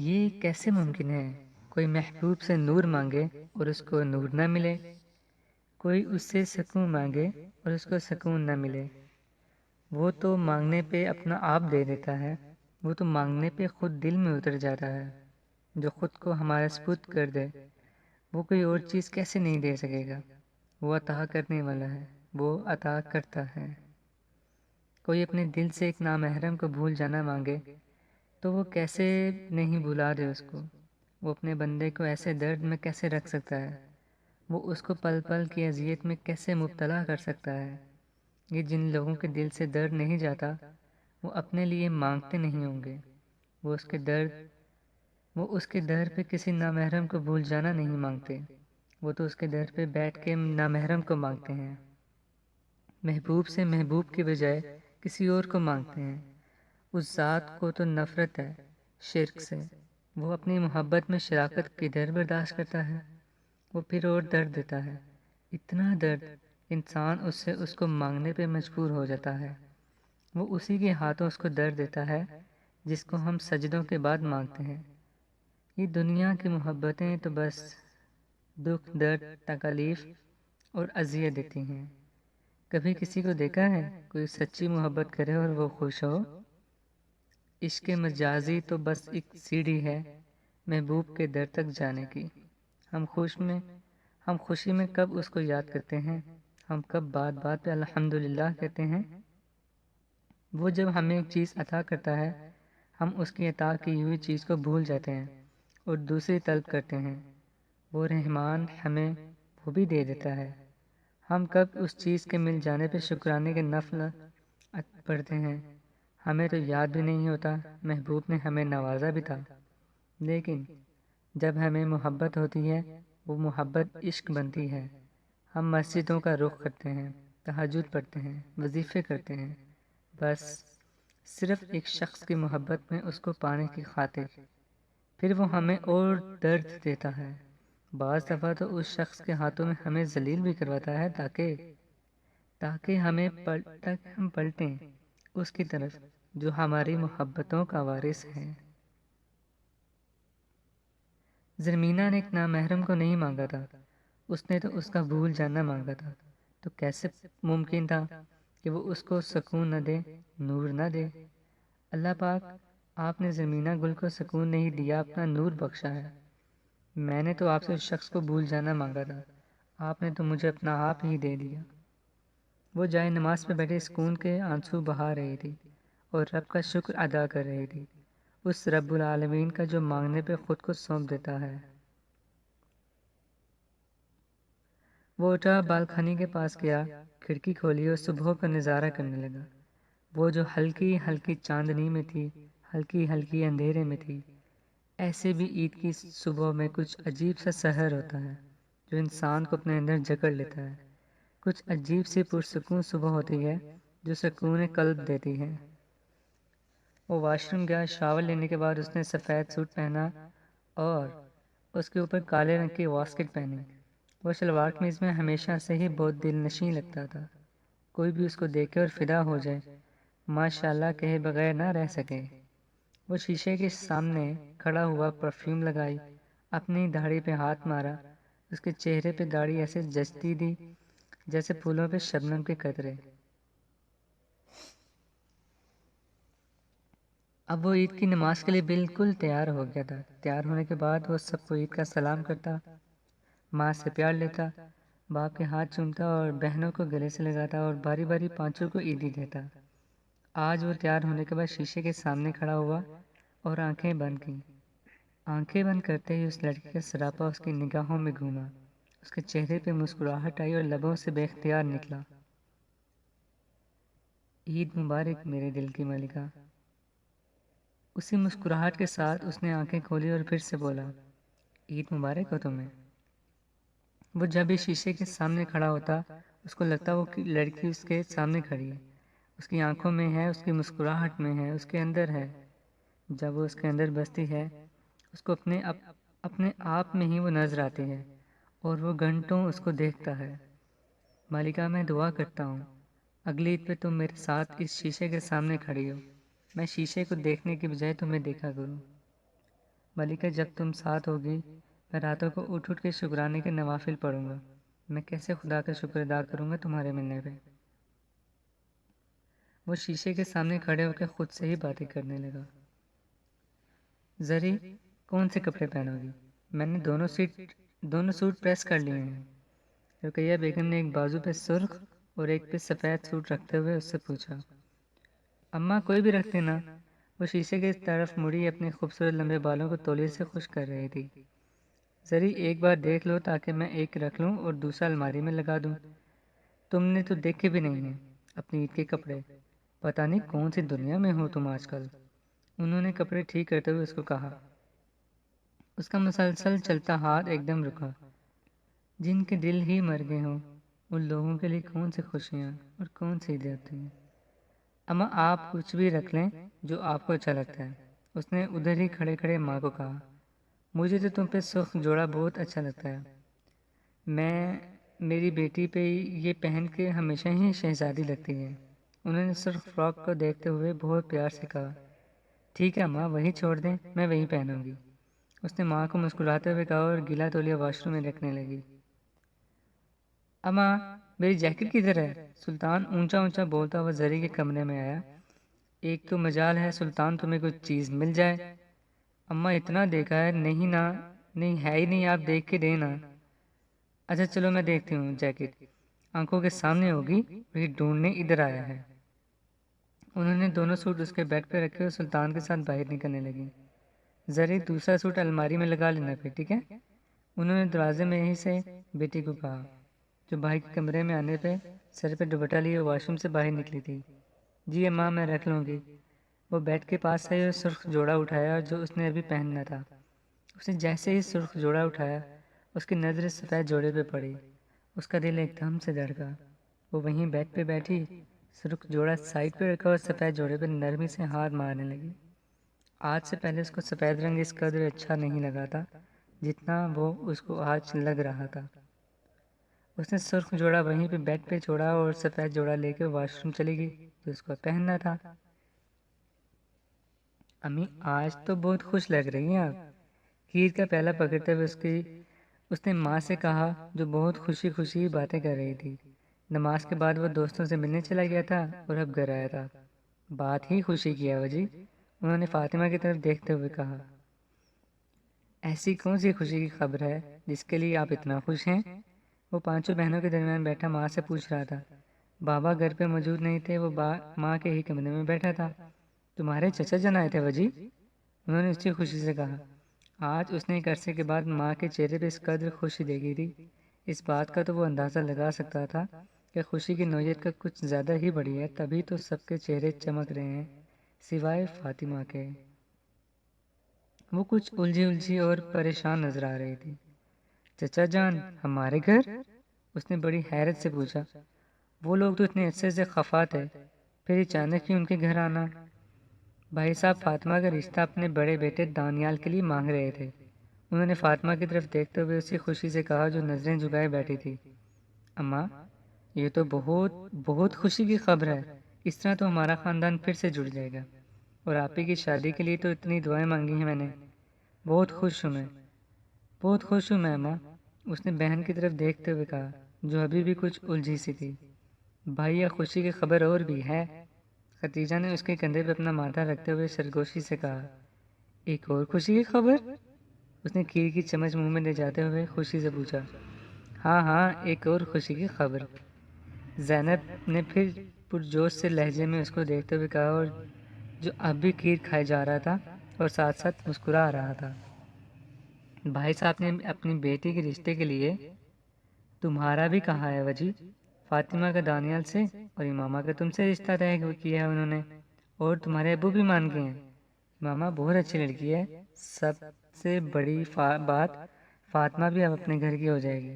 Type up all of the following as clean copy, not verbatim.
یہ کیسے ممکن ہے؟ کوئی محبوب سے نور مانگے اور اس کو نور نہ ملے، کوئی اس سے سکون مانگے اور اس کو سکون نہ ملے۔ وہ تو مانگنے پہ اپنا آپ دے دیتا ہے، وہ تو مانگنے پہ خود دل میں اتر جاتا ہے۔ جو خود کو ہمارا سپرد کر دے وہ کوئی اور چیز کیسے نہیں دے سکے گا؟ وہ عطا کرنے والا ہے، وہ عطا کرتا ہے۔ کوئی اپنے دل سے ایک نامحرم کو بھول جانا مانگے تو وہ کیسے نہیں بھلا دے اس کو؟ وہ اپنے بندے کو ایسے درد میں کیسے رکھ سکتا ہے؟ وہ اس کو پل پل کی اذیت میں کیسے مبتلا کر سکتا ہے؟ یہ جن لوگوں کے دل سے درد نہیں جاتا وہ اپنے لیے مانگتے نہیں ہوں گے۔ وہ اس کے در پہ کسی نامحرم کو بھول جانا نہیں مانگتے، وہ تو اس کے در پہ بیٹھ کے نامحرم کو مانگتے ہیں۔ محبوب سے محبوب کی بجائے کسی اور کو مانگتے ہیں۔ اس ذات کو تو نفرت ہے شرک سے، وہ اپنی محبت میں شراکت کدھر برداشت کرتا ہے؟ وہ پھر اور درد دیتا ہے، اتنا درد انسان اس کو مانگنے پہ مجبور ہو جاتا ہے۔ وہ اسی کے ہاتھوں اس کو درد دیتا ہے جس کو ہم سجدوں کے بعد مانگتے ہیں۔ یہ دنیا کی محبتیں تو بس دکھ، درد، تکالیف اور اذیت دیتی ہیں۔ کبھی کسی کو دیکھا ہے کوئی سچی محبت کرے اور وہ خوش ہو؟ عشق مجازی تو بس ایک سیڑھی ہے محبوب کے در تک جانے کی۔ ہم خوشی میں کب اس کو یاد کرتے ہیں؟ ہم کب بات بات پہ الحمدللہ کہتے ہیں؟ وہ جب ہمیں ایک چیز عطا کرتا ہے ہم اس کی عطا کی ہوئی چیز کو بھول جاتے ہیں اور دوسری طلب کرتے ہیں۔ وہ رحمان ہمیں وہ بھی دے دیتا ہے، ہم کب اس چیز کے مل جانے پہ شکرانے کے نفل پڑھتے ہیں؟ ہمیں تو یاد بھی نہیں ہوتا محبوب نے ہمیں نوازا بھی تھا۔ لیکن جب ہمیں محبت ہوتی ہے وہ محبت عشق بنتی ہے۔ ہم مسجدوں کا رخ کرتے ہیں، تہجد پڑھتے ہیں، وظیفے کرتے ہیں، بس صرف ایک شخص کی محبت میں اس کو پانے کی خاطر۔ پھر وہ ہمیں اور درد دیتا ہے۔ بعض دفعہ تو اس شخص کے ہاتھوں میں ہمیں ذلیل بھی کرواتا ہے تاکہ ہم پلٹیں اس کی طرف جو ہماری محبتوں کا وارث ہے۔ زرمینہ نے ایک نامحرم کو نہیں مانگا تھا، اس نے تو اس کا بھول جانا مانگا تھا۔ تو کیسے ممکن تھا کہ وہ اس کو سکون نہ دے، نور نہ دے؟ اللہ پاک، آپ نے زرمینہ گل کو سکون نہیں دیا، اپنا نور بخشا ہے۔ میں نے تو آپ سے اس شخص کو بھول جانا مانگا تھا، آپ نے تو مجھے اپنا آپ ہی دے دیا۔ وہ جائے نماز پہ بیٹھے سکون کے آنسو بہا رہی تھی اور رب کا شکر ادا کر رہی تھی، اس رب العالمین کا جو مانگنے پہ خود کو سونپ دیتا ہے۔ وہ اٹھا، بالکنی کے پاس گیا، کھڑکی کھولی اور صبح کا نظارہ کرنے لگا۔ وہ جو ہلکی ہلکی چاندنی میں تھی، ہلکی ہلکی اندھیرے میں تھی۔ ایسے بھی عید کی صبح میں کچھ عجیب سا سحر ہوتا ہے جو انسان کو اپنے اندر جکڑ لیتا ہے۔ کچھ عجیب سی پرسکون صبح ہوتی ہے جو سکون قلب دیتی ہے۔ وہ واش روم گیا، شاور لینے کے بعد اس نے سفید سوٹ پہنا اور اس کے اوپر کالے رنگ کی واسکٹ پہنی۔ وہ شلوار قمیض میں ہمیشہ سے ہی بہت دل نشیں لگتا تھا، کوئی بھی اس کو دیکھے اور فدا ہو جائے، ماشاءاللہ کہے بغیر نہ رہ سکے۔ وہ شیشے کے سامنے کھڑا ہوا، پرفیوم لگائی، اپنی داڑھی پہ ہاتھ مارا، اس کے چہرے پہ داڑھی ایسے جچتی تھی جیسے پھولوں پہ شبنم کے قطرے۔ اب وہ عید کی نماز کے لیے بالکل تیار ہو گیا تھا۔ تیار ہونے کے بعد وہ سب کو عید کا سلام کرتا، ماں سے پیار لیتا، باپ کے ہاتھ چومتا اور بہنوں کو گلے سے لگاتا اور باری باری پانچوں کو عیدی دیتا۔ آج وہ تیار ہونے کے بعد شیشے کے سامنے کھڑا ہوا اور آنکھیں بند کیں۔ آنکھیں بند کرتے ہی اس لڑکی کا سراپا اس کی نگاہوں میں گھوما، اس کے چہرے پہ مسکراہٹ آئی اور لبوں سے بے اختیار نکلا، عید مبارک میرے دل کی ملکہ۔ اسی مسکراہٹ کے ساتھ اس نے آنکھیں کھولی اور پھر سے بولا، عید مبارک ہو تمہیں۔ وہ جب بھی شیشے کے سامنے کھڑا ہوتا اس کو لگتا وہ لڑکی اس کے سامنے کھڑی ہے، اس کی آنکھوں میں ہے، اس کی مسکراہٹ میں ہے، اس کے اندر ہے۔ جب وہ اس کے اندر بستی ہے اس کو اپنے آپ میں ہی وہ نظر آتی ہے اور وہ گھنٹوں اس کو دیکھتا ہے۔ مالکہ، میں دعا کرتا ہوں اگلی عید پہ تم میرے ساتھ اس شیشے کے سامنے کھڑی ہو، میں شیشے کو دیکھنے کی بجائے تمہیں دیکھا کروں۔ ملکہ جب تم ساتھ ہوگی میں راتوں کو اٹھ اٹھ کے شکرانے کے نوافل پڑھوں گا. میں کیسے خدا کا شکر ادا کروں گا تمہارے ملنے پہ. وہ شیشے کے سامنے کھڑے ہو کے خود سے ہی باتیں کرنے لگا. زری کون سے کپڑے پہنو گی؟ میں نے دونوں سوٹ پریس کر لیے ہیں. رقیہ بیگم نے ایک بازو پہ سرخ اور ایک پہ سفید سوٹ رکھتے ہوئے اس سے پوچھا. اماں کوئی بھی رکھ دینا. وہ شیشے کی طرف مڑی اپنے خوبصورت لمبے بالوں کو تولیے سے خشک کر رہی تھی. زری ایک بار دیکھ لو تاکہ میں ایک رکھ لوں اور دوسرا الماری میں لگا دوں. تم نے تو دیکھے بھی نہیں ہیں اپنی عید کے کپڑے. پتہ نہیں کون سی دنیا میں ہو تم آج کل. انہوں نے کپڑے ٹھیک کرتے ہوئے اس کو کہا. اس کا مسلسل چلتا ہاتھ ایک دم رکا. جن کے دل ہی مر گئے ہوں ان لوگوں کے لیے کون سی خوشیاں اور کون سی عیدیں ہوتی ہیں. اما آپ کچھ بھی رکھ لیں جو آپ کو اچھا لگتا ہے. اس نے ادھر ہی کھڑے کھڑے ماں کو کہا. مجھے تو تم پہ سرخ جوڑا بہت اچھا لگتا ہے. میں میری بیٹی پہ یہ پہن کے ہمیشہ ہی شہزادی لگتی ہے. انہوں نے سرخ فراک کو دیکھتے ہوئے بہت پیار سے کہا. ٹھیک ہے ماں وہی چھوڑ دیں میں وہی پہنوں گی. اس نے ماں کو مسکراتے ہوئے کہا اور گیلا تولیہ واش روم میں رکھنے لگی. اماں میری جیکٹ کدھر ہے؟ سلطان اونچا اونچا بولتا ہوا زری کے کمرے میں آیا. ایک تو مجال ہے سلطان تمہیں کچھ چیز مل جائے. اماں اتنا دیکھا ہے نہیں نا. نہیں ہے ہی نہیں آپ دیکھ کے دینا. اچھا چلو میں دیکھتی ہوں. جیکٹ آنکھوں کے سامنے ہوگی اور یہ ڈھونڈنے ادھر آیا ہے. انہوں نے دونوں سوٹ اس کے بیڈ پہ رکھے اور سلطان کے ساتھ باہر نکلنے لگی. زری دوسرا سوٹ الماری میں لگا لینا پھر ٹھیک ہے. انہوں نے دروازے میں ہی سے بیٹی کو کہا جو بھائی کے کمرے میں آنے پہ سر پہ دوپٹہ لیے واش روم سے باہر نکلی تھی. جی اماں میں رکھ لوں گی. وہ بیڈ کے پاس آئی اور سرخ جوڑا اٹھایا جو اس نے ابھی پہننا تھا. اس نے جیسے ہی سرخ جوڑا اٹھایا اس کی نظر سفید جوڑے پہ پڑی. اس کا دل ایک دم سے دھڑکا. وہ وہیں بیڈ پہ بیٹھی سرخ جوڑا سائڈ پہ رکھا اور سفید جوڑے پہ نرمی سے ہاتھ مارنے لگی. آج سے پہلے اس کو سفید رنگ اس قدر اچھا نہیں لگا تھا جتنا وہ اس کو آج لگ رہا تھا. اس نے سرخ جوڑا وہیں پہ بیڈ پہ چھوڑا اور سفید جوڑا لے کے واش روم چلی گئی جو اس کو پہننا تھا. امی آج تو بہت خوش لگ رہی ہیں آپ. کھیر کا پیالہ پکڑتے ہوئے اس نے ماں سے کہا جو بہت خوشی خوشی باتیں کر رہی تھی. نماز کے بعد وہ دوستوں سے ملنے چلا گیا تھا اور اب گھر آیا تھا. بات ہی خوشی کی ہے وجی. انہوں نے فاطمہ کی طرف دیکھتے ہوئے کہا. ایسی کون سی خوشی کی خبر ہے جس کے لیے آپ اتنا خوش ہیں؟ وہ پانچوں بہنوں کے درمیان بیٹھا ماں سے پوچھ رہا تھا. بابا گھر پہ موجود نہیں تھے. وہ ماں کے ہی کمرے میں بیٹھا تھا. تمہارے چچا جان آئے تھے وجی؟ انہوں نے اسی خوشی سے کہا. آج اس نے ایک عرصے کے بعد ماں کے چہرے پہ اس قدر خوشی دیکھی تھی. اس بات کا تو وہ اندازہ لگا سکتا تھا کہ خوشی کی نوعیت کا کچھ زیادہ ہی بڑی ہے. تبھی تو سب کے چہرے چمک رہے ہیں سوائے فاطمہ کے. وہ کچھ الجھی اور پریشان نظر آ رہی تھی. چچا جان ہمارے گھر؟ اس نے بڑی حیرت سے پوچھا. وہ لوگ تو اتنے عرصے سے خفا تھے پھر اچانک ہی ان کے گھر آنا؟ بھائی صاحب فاطمہ کا رشتہ اپنے بڑے بیٹے دانیال کے لیے مانگ رہے تھے. انہوں نے فاطمہ کی طرف دیکھتے ہوئے اسی خوشی سے کہا جو نظریں جھکائے بیٹھی تھی. اماں یہ تو بہت بہت خوشی کی خبر ہے. اس طرح تو ہمارا خاندان پھر سے جڑ جائے گا. اور آپ ہی کی شادی کے لیے تو اتنی دعائیں مانگی ہیں میں نے. بہت خوش ہوں میں. بہت خوش ہوں میں اماں. اس نے بہن کی طرف دیکھتے ہوئے کہا جو ابھی بھی کچھ الجھی سی تھی. بھائی یہ خوشی کی خبر اور بھی ہے. ختیجہ نے اس کے کندھے پہ اپنا ماتھا رکھتے ہوئے سرگوشی سے کہا. ایک اور خوشی کی خبر؟ اس نے کھیر کی چمچ منہ میں لے جاتے ہوئے خوشی سے پوچھا. ہاں ہاں ایک اور خوشی کی خبر. زینب نے پھر پرجوش سے لہجے میں اس کو دیکھتے ہوئے کہا اور جو اب بھی کھیر کھائے جا رہا تھا اور ساتھ ساتھ مسکرا رہا تھا. بھائی صاحب نے اپنی بیٹی کے رشتے کے لیے تمہارا بھی کہا ہے وجی. فاطمہ کا دانیال سے اور امامہ کا تم سے رشتہ طے کیا ہے انہوں نے. اور تمہارے ابو بھی مان گئے ہیں. امامہ بہت اچھی لڑکی ہے. سب سے بڑی بات فاطمہ بھی اب اپنے گھر کی ہو جائے گی.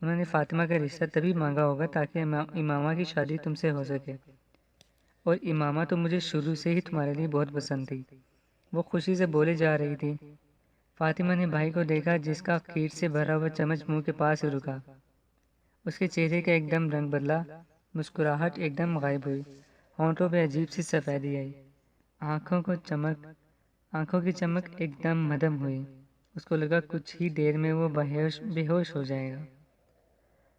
انہوں نے فاطمہ کا رشتہ تبھی مانگا ہوگا تاکہ امامہ کی شادی تم سے ہو سکے. اور امامہ تو مجھے شروع سے ہی تمہارے لیے بہت پسند تھی. وہ خوشی سے بولے جا رہی تھی. فاطمہ نے بھائی کو دیکھا جس کا کھیر سے بھرا ہوا چمچ منہ کے پاس ہی رکا. اس کے چہرے کا ایک دم رنگ بدلا. مسکراہٹ ایک دم غائب ہوئی. ہونٹوں پہ عجیب سی سفیدی آئی. آنکھوں کو چمک آنکھوں کی چمک ایک دم مدھم ہوئی۔ اس کو لگا کچھ ہی دیر میں وہ بے ہوش ہو جائے گا۔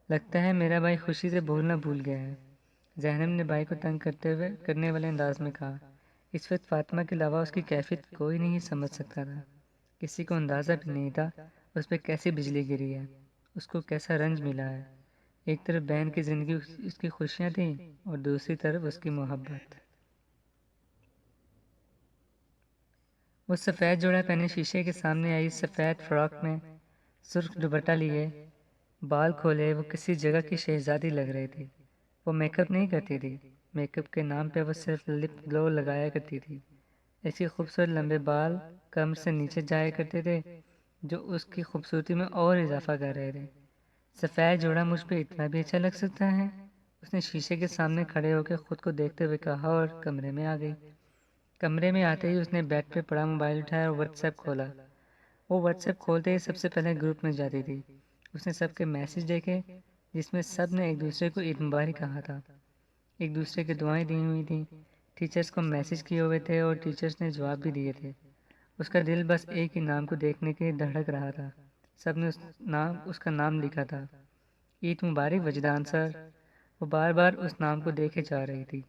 لگتا ہے میرا بھائی خوشی سے بولنا بھول گیا ہے، زینب نے بھائی کو تنگ کرنے والے انداز میں کہا۔ اس وقت فاطمہ کے علاوہ اس کی کیفیت کوئی نہیں سمجھ سکتا تھا۔ کسی کو اندازہ بھی نہیں تھا اس پہ کیسی بجلی گری ہے، اس کو کیسا رنج ملا ہے۔ ایک طرف بہن کی زندگی اس کی خوشیاں تھیں اور دوسری طرف اس کی محبت۔ وہ سفید جوڑا پہنے شیشے کے سامنے آئی، سفید فراک میں سرخ دوپٹہ لیے، بال کھولے، وہ کسی جگہ کی شہزادی لگ رہی تھی۔ وہ میک اپ نہیں کرتی تھی، میک اپ کے نام پہ وہ صرف لپ گلو لگایا کرتی تھی۔ ایسی خوبصورت لمبے بال کمر سے نیچے جایا کرتے تھے جو اس کی خوبصورتی میں اور اضافہ کر رہے تھے۔ سفید جوڑا مجھ پہ اتنا بھی اچھا لگ سکتا ہے؟ اس نے شیشے کے سامنے کھڑے ہو کے خود کو دیکھتے ہوئے کہا اور کمرے میں آ گئی۔ کمرے میں آتے ہی اس نے بیڈ پہ پڑا موبائل اٹھایا اور واٹس ایپ کھولا۔ وہ واٹس ایپ کھولتے ہی سب سے پہلے گروپ میں جاتی تھی۔ اس نے سب کے میسج دیکھے جس میں سب نے ایک دوسرے کو عید مبارک کہا تھا، ایک دوسرے کی دعائیں دی ہوئی تھیں۔ ٹیچرز کو میسج کیے ہوئے تھے اور ٹیچرز نے جواب بھی دیے تھے۔ اس کا دل بس ایک ہی نام کو دیکھنے کے دھڑک رہا تھا۔ سب نے اس کا نام لکھا تھا، عید مبارک وجدان سر۔ وہ بار بار اس نام کو دیکھے جا رہی تھی،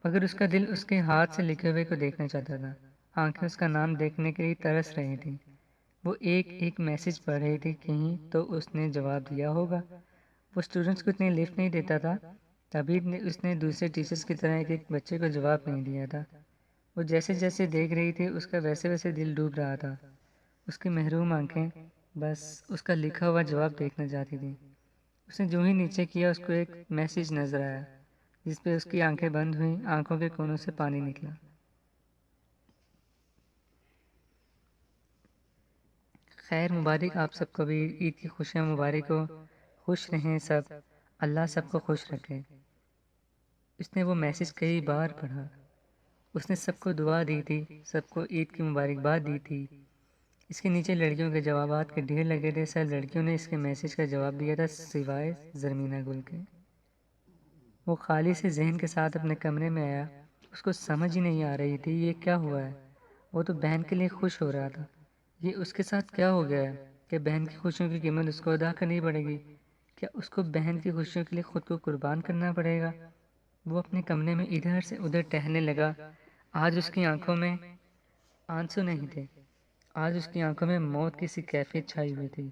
مگر اس کا دل اس کے ہاتھ سے لکھے ہوئے کو دیکھنا چاہتا تھا۔ آنکھیں اس کا نام دیکھنے کے لیے ترس رہی تھیں۔ وہ ایک ایک میسج پڑھ رہی تھی، کہیں تو اس نے جواب دیا ہوگا۔ وہ اسٹوڈنٹس کو اتنے لفٹ نہیں دیتا تھا، تبھی اس نے دوسرے ٹیچرز کی طرح ایک ایک بچے کو جواب نہیں دیا تھا۔ وہ جیسے جیسے دیکھ رہی تھی اس کا ویسے ویسے دل ڈوب رہا تھا۔ اس کی محروم آنکھیں بس اس کا لکھا ہوا جواب دیکھنا چاہتی تھیں۔ اس نے جو ہی نیچے کیا اس کو ایک میسج نظر آیا جس پہ اس کی آنکھیں بند ہوئیں، آنکھوں کے کونوں سے پانی نکلا۔ خیر مبارک آپ سب کو بھی، عید کی خوشیاں مبارک ہو، خوش رہیں سب، اللہ سب کو خوش رکھے۔ اس نے وہ میسج کئی بار پڑھا۔ اس نے سب کو دعا دی تھی، سب کو عید کی مبارکباد دی تھی۔ اس کے نیچے لڑکیوں کے جوابات کے ڈھیر لگے تھے۔ سب لڑکیوں نے اس کے میسج کا جواب دیا تھا سوائے زرمینہ گل کے۔ وہ خالی سے ذہن کے ساتھ اپنے کمرے میں آیا۔ اس کو سمجھ ہی نہیں آ رہی تھی یہ کیا ہوا ہے۔ وہ تو بہن کے لیے خوش ہو رہا تھا، یہ اس کے ساتھ کیا ہو گیا ہے کہ بہن کی خوشیوں کی قیمت اس کو ادا کرنی پڑے گی؟ کیا اس کو بہن کی خوشیوں کے لیے خود کو قربان کرنا پڑے گا؟ وہ اپنے کمرے میں ادھر سے ادھر ٹہلنے لگا۔ آج اس کی آنکھوں میں آنسو نہیں تھے، آج اس کی آنکھوں میں موت کی سی کیفیت چھائی ہوئی تھی،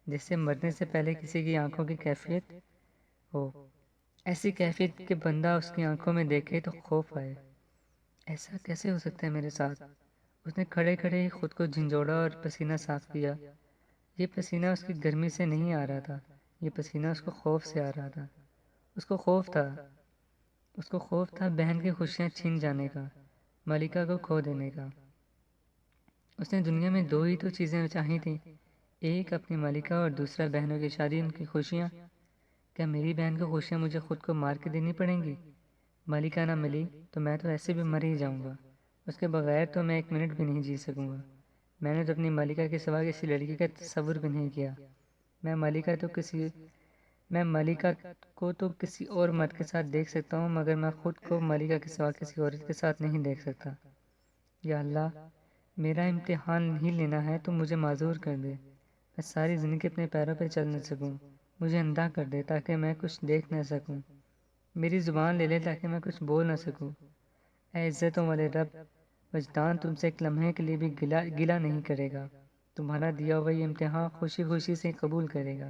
جس سے مرنے سے پہلے کسی کی آنکھوں کی کیفیت ہو، ایسی کیفیت کہ بندہ اس کی آنکھوں میں دیکھے تو خوف آئے۔ ایسا کیسے ہو سکتا ہے میرے ساتھ؟ اس نے کھڑے کھڑے ہی خود کو جھنجھوڑا اور پسینہ صاف کیا۔ یہ پسینہ اس کی گرمی سے نہیں آ رہا تھا، یہ پسینہ اس کو خوف سے آ رہا تھا۔ اس کو خوف تھا بہن کی خوشیاں چھین جانے کا، ملکہ کو کھو دینے کا۔ اس نے دنیا میں دو ہی تو چیزیں چاہی تھیں، ایک اپنی ملکہ اور دوسرا بہنوں کی شادی، ان کی خوشیاں۔ کیا میری بہن کی خوشیاں مجھے خود کو مار کے دینی پڑیں گی؟ ملکہ نہ ملی تو میں تو ایسے بھی مر ہی جاؤں گا، اس کے بغیر تو میں ایک منٹ بھی نہیں جی سکوں گا۔ میں نے تو اپنی ملکہ کے سوا کسی لڑکی کا تصور بھی نہیں کیا۔ میں ملکہ کو تو کسی اور مرد کے ساتھ دیکھ سکتا ہوں، مگر میں خود کو ملکہ کے سوا کسی عورت کے ساتھ نہیں دیکھ سکتا۔ یا اللہ، میرا امتحان نہیں لینا ہے تو مجھے معذور کر دے، میں ساری زندگی اپنے پیروں پہ چل نہ سکوں، مجھے اندھا کر دے تاکہ میں کچھ دیکھ نہ سکوں، میری زبان لے لے تاکہ میں کچھ بول نہ سکوں۔ اے عزتوں والے رب، وجدان تم سے ایک لمحے کے لیے بھی گلہ نہیں کرے گا، تمہارا دیا ہوا یہ امتحان خوشی خوشی سے قبول کرے گا،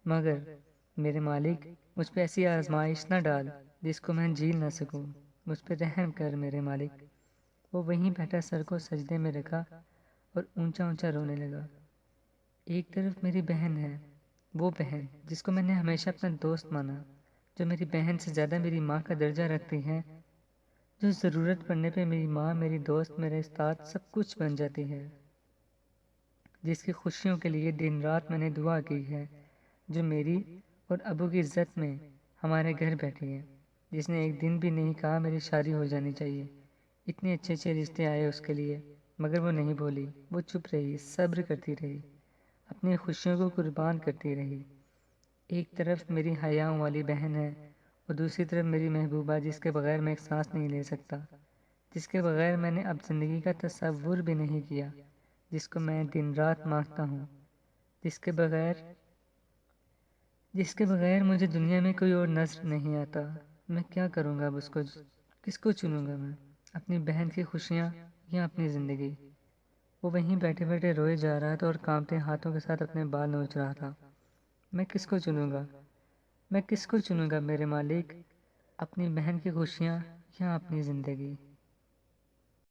مگر میرے مالک مجھ پہ ایسی آزمائش نہ ڈال جس کو میں جھیل نہ سکوں، مجھ پہ رحم کر میرے مالک۔ وہ وہیں بیٹھا سر کو سجدے میں رکھا اور اونچا اونچا رونے لگا۔ ایک طرف میری بہن ہے، وہ بہن جس کو میں نے ہمیشہ اپنا دوست مانا، جو میری بہن سے زیادہ میری ماں کا درجہ رکھتی ہے، جو ضرورت پڑنے پہ میری ماں، میری دوست، میرے استاد سب کچھ بن جاتی ہے، جس کی خوشیوں کے لیے دن رات میں نے دعا کی ہے، جو میری اور ابو کی عزت میں ہمارے گھر بیٹھی ہے، جس نے ایک دن بھی نہیں کہا میری شادی ہو جانی چاہیے۔ اتنے اچھے اچھے رشتے آئے اس کے لیے، مگر وہ نہیں بولی، وہ چپ رہی، صبر کرتی رہی، اپنی خوشیوں کو قربان کرتی رہی۔ ایک طرف میری حیاؤں والی بہن ہے اور دوسری طرف میری محبوبہ جس کے بغیر میں ایک سانس نہیں لے سکتا، جس کے بغیر میں نے اب زندگی کا تصور بھی نہیں کیا، جس کو میں دن رات مانگتا ہوں، جس کے بغیر مجھے دنیا میں کوئی اور نظر نہیں آتا۔ میں کیا کروں گا اب کس کو چنوں گا میں، اپنی بہن کی خوشیاں یا اپنی زندگی؟ وہ وہیں بیٹھے بیٹھے روئے جا رہا تھا اور کانپتے ہاتھوں کے ساتھ اپنے بال نوچ رہا تھا۔ میں کس کو چنوں گا؟ میں کس کو چنوں گا میرے مالک، اپنی بہن کی خوشیاں یا اپنی زندگی؟